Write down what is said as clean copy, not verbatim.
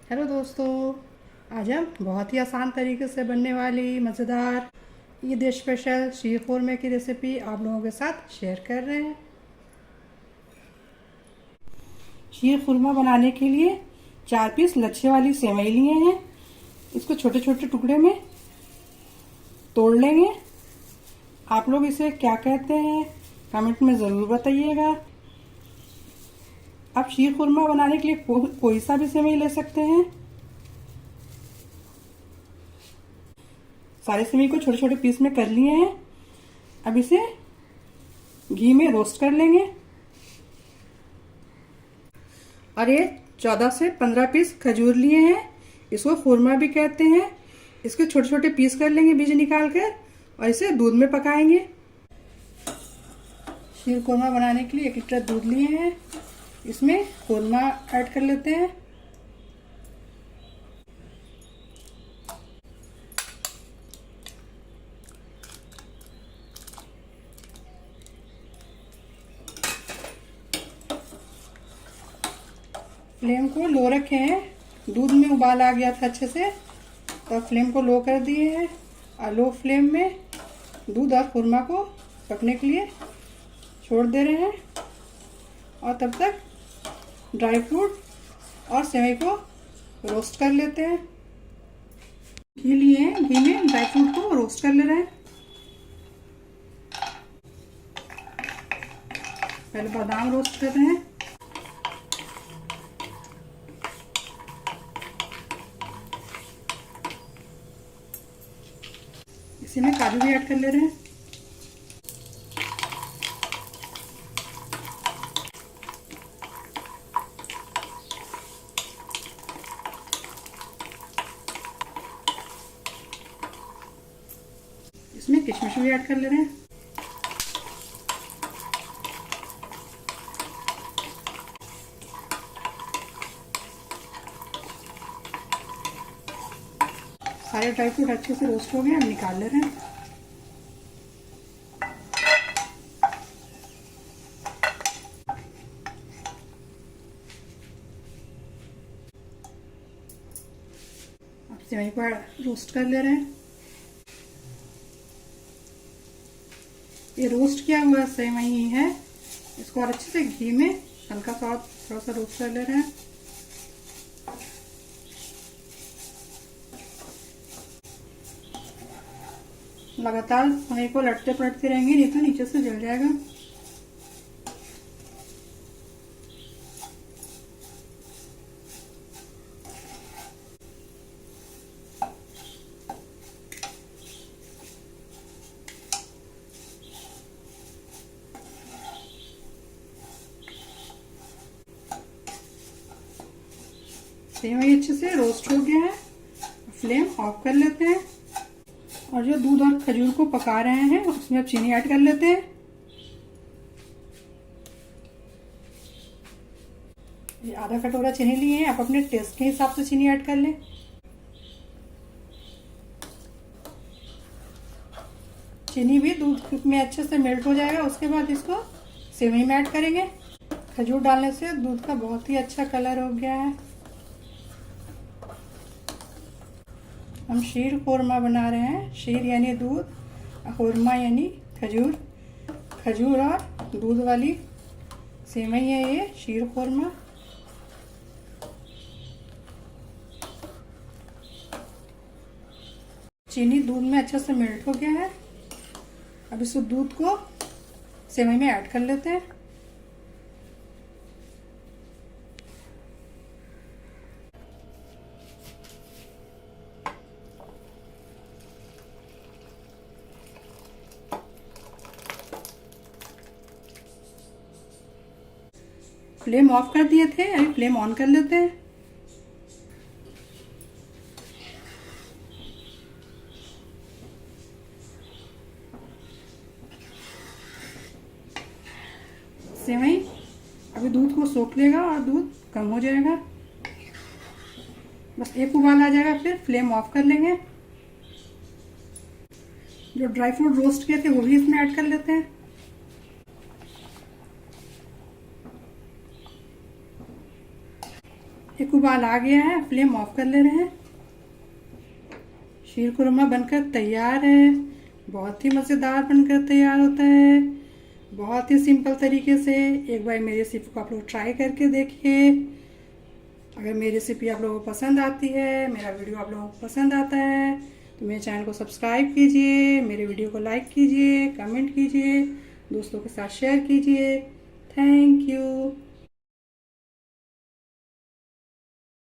Hello दोस्तों। आज हम बहुत ही आसान तरीके से बनने वाली मज़ेदार ईद स्पेशल शीर खुरमे की रेसिपी आप लोगों के साथ शेयर कर रहे हैं। शीर खुरमा बनाने के लिए 4 पीस लच्छे वाली सेवई लिए हैं। इसको छोटे छोटे टुकड़े में तोड़ लेंगे। आप लोग इसे क्या कहते हैं कमेंट में ज़रूर बताइएगा। आप शीर खुरमा बनाने के लिए कोई सा भी सेवई ले सकते हैं। सारे सेवई को छोटे छोटे पीस में कर लिए हैं। अब इसे घी में रोस्ट कर लेंगे। और ये 14 से 15 पीस खजूर लिए हैं। इसको खुरमा भी कहते हैं। इसके छोटे छोटे पीस कर लेंगे बीज निकाल कर और इसे दूध में पकाएंगे। शीर खुरमा बनाने के लिए 1 लीटर दूध लिए हैं। इसमें खुरमा ऐड कर लेते हैं। फ्लेम को लो रखे हैं। दूध में उबाल आ गया था अच्छे से, तो फ्लेम को लो कर दिए हैं और लो फ्लेम में दूध और खुरमा को पकने के लिए छोड़ दे रहे हैं। और तब तक ड्राई फ्रूट और सेवई को रोस्ट कर लेते हैं। घी लिए हैं, घी में ड्राई फ्रूट को रोस्ट कर ले रहे हैं। पहले बादाम रोस्ट कर रहे हैं। इसी में काजू भी ऐड कर ले रहे हैं। इसमें किशमिश भी ऐड कर ले रहे हैं। सारे ड्राई फ्रूट अच्छे से रोस्ट हो गए, अब निकाल ले रहे हैं। अब सेवई को रोस्ट कर ले रहे हैं। ये रोस्ट किया हुआ सेवई है, इसको और अच्छे से घी में हल्का सा थोड़ा सा रोस्ट कर ले रहे हैं। लगातार सेवई को लटते पलटते रहेंगे, नहीं तो नीचे से जल जाएगा। सेवई अच्छे से रोस्ट हो गया है, फ्लेम ऑफ कर लेते हैं। और जो दूध और खजूर को पका रहे हैं उसमें अब चीनी ऐड कर लेते हैं। ये आधा कटोरा चीनी लिए हैं, आप अपने टेस्ट के हिसाब से चीनी ऐड कर लें। चीनी भी दूध में अच्छे से मेल्ट हो जाएगा। उसके बाद इसको सेवई में ऐड करेंगे। खजूर डालने से दूध का बहुत ही अच्छा कलर हो गया है। हम शीर खुरमा बना रहे हैं। शीर यानी दूध, खुरमा यानी खजूर। खजूर और दूध वाली सेवई है ये शीर खुरमा। चीनी दूध में अच्छे से मेल्ट हो गया है। अब इस दूध को सेवई में ऐड कर लेते हैं। फ्लेम ऑफ कर दिए थे, अभी फ्लेम ऑन कर लेते हैं। सेवई अभी दूध को सोख लेगा और दूध कम हो जाएगा। बस एक उबाल आ जाएगा, फिर फ्लेम ऑफ कर लेंगे। जो ड्राई फ्रूट रोस्ट किए थे वो भी इसमें ऐड कर लेते हैं। एक उबाल आ गया है, फ्लेम ऑफ कर ले रहे हैं। शीर खुरमा बनकर तैयार है। बहुत ही मज़ेदार बनकर तैयार होता है, बहुत ही सिंपल तरीके से। एक बार मेरी रेसिपी को आप लोग ट्राई करके देखिए। अगर मेरी रेसिपी आप लोगों को पसंद आती है, मेरा वीडियो आप लोगों को पसंद आता है, तो मेरे चैनल को सब्सक्राइब कीजिए, मेरे वीडियो को लाइक कीजिए, कमेंट कीजिए, दोस्तों के साथ शेयर कीजिए। Thank you.